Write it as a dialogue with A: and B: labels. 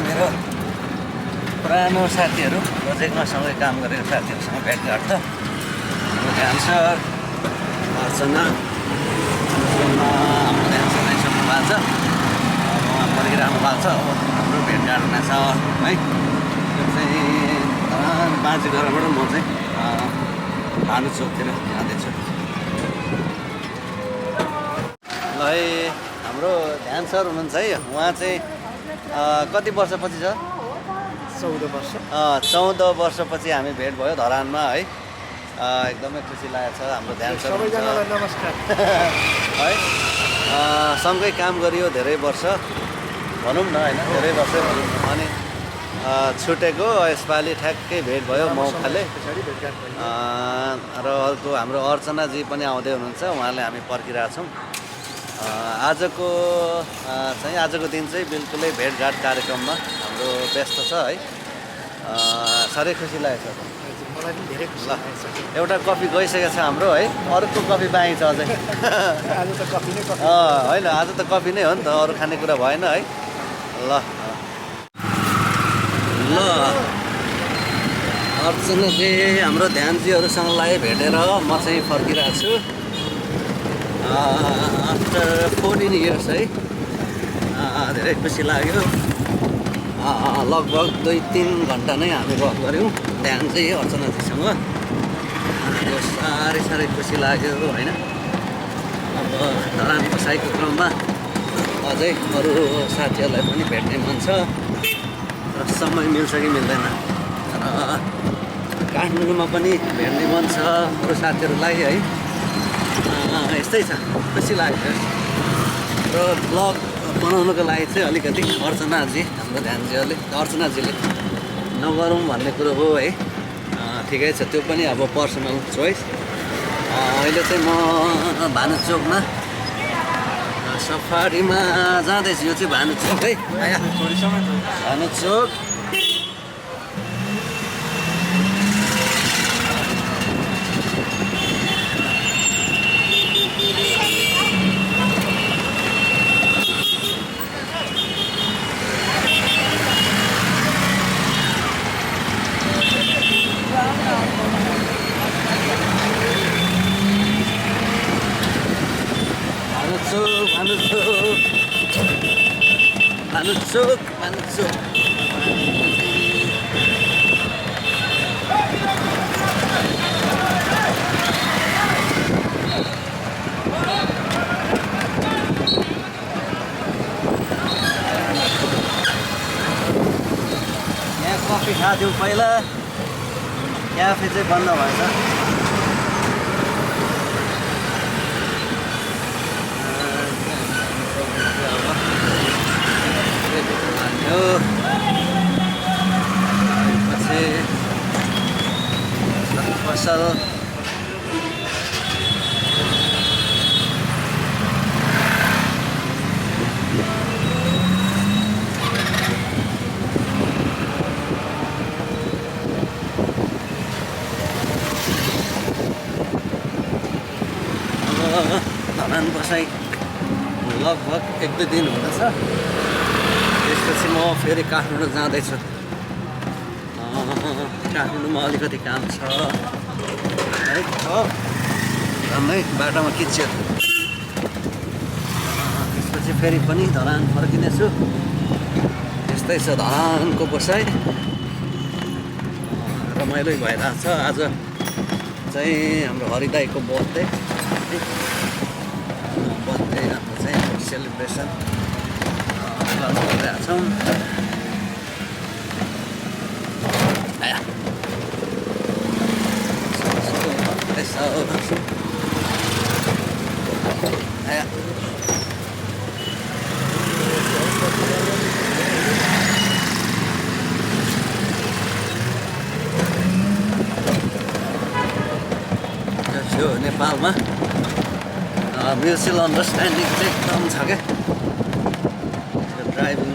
A: मेरो पुरानो साथीहरू प्रोजेक्टमा सँगै काम गरेको साथीहरूसँग भेटघाट त क्यान्सर अर्चना हाम्रो क्यान्सर आइसक्नु भएको छ उहाँ परिरहनु भएको छ अब हाम्रो भेटघाट हुनेछ है यो चाहिँ बाँचीघरबाट म चाहिँ भानु चोकतिर जाँदैछु ल है हाम्रो ध्यान सर हुनुहुन्छ है उहाँ चाहिँ कति वर्षपछि छ
B: 14 वर्ष
A: 14 वर्षपछि हामी भेट भयो धरानमा है एकदमै खुसी लागेको छ हाम्रो ध्यान सर
B: सबैजनालाई नमस्कार
A: है सँगै काम गरियो धेरै वर्ष भनौँ न होइन धेरै वर्ष भनौँ न अनि छुटेको यसपालि ठ्याक्कै भेट भयो मौकाले र अर्को हाम्रो अर्चनाजी पनि आउँदै हुनुहुन्छ उहाँले हामी पर्खिरहेको छौँ आजको दिन चाहिँ बिल्कुलै भेटघाट कार्यक्रममा हाम्रो व्यस्त छ है साह्रै खुसी लागेको छ
B: मलाई पनि धेरै खुसी लागेको छ
A: एउटा कफी गइसकेको छ हाम्रो है अर्को कफी बाँकी छ अझै
B: आज त कफी नै कफी
A: होइन आज त कफी नै हो नि त अरू खानेकुरा भएन है ल अर्चनाले हाम्रो ध्यानजीहरूसँग भेटेर म चाहिँ फर्किरहेको छु आफ्टर 14 इयर्स है धेरै खुसी लाग्यो लगभग 2-3 घन्टा नै हामी गफ गऱ्यौँ ध्यान चाहिँ अर्चनाजीसँग त्यो साह्रै खुसी लाग्यो होइन अब धरान बसाइको क्रममा अझै अरू साथीहरूलाई पनि भेट्ने मन छ र समय मिल्छ कि मिल्दैन र काठमाडौँमा पनि भेट्ने मन छ अरू साथीहरूलाई है यस्तै छ खुसी लाग्यो र ब्लग बनाउनुको लागि चाहिँ अलिकति अर्चनाजी हाम्रो अर्चनाजीले नगरौँ भन्ने कुरो हो है ठिकै छ त्यो पनि अब पर्सनल चोइस अहिले चाहिँ म भानुचोकमा सफारीमा जाँदैछु यो चाहिँ भानुचोक है भानुचोक Vanusuk. यहाँ कफी खाथ्यौँ पहिला क्याफे चाहिँ बन्द भएछ पछि पसल धरान बसाइ लगभग 1-2 दिन हुँदैछ त्यसपछि म फेरि काठमाडौँ जाँदैछु काठमाडौँमा अलिकति काम छ है राम्रै बाटोमा किच्यो त्यसपछि फेरि पनि धरान फर्किनेछु त्यस्तै छ धरानको बसाइ रमाइलो भइरहेको छ आज चाहिँ हाम्रो हरिदाईको बर्थडे हाम्रो चाहिँ सेलिब्रेसन गरिरहेको छौँ यो नेपालमा म्युचुअल अन्डरस्ट्यान्डिङ चाहिँ एकदम छ क्या ड्राइभिङ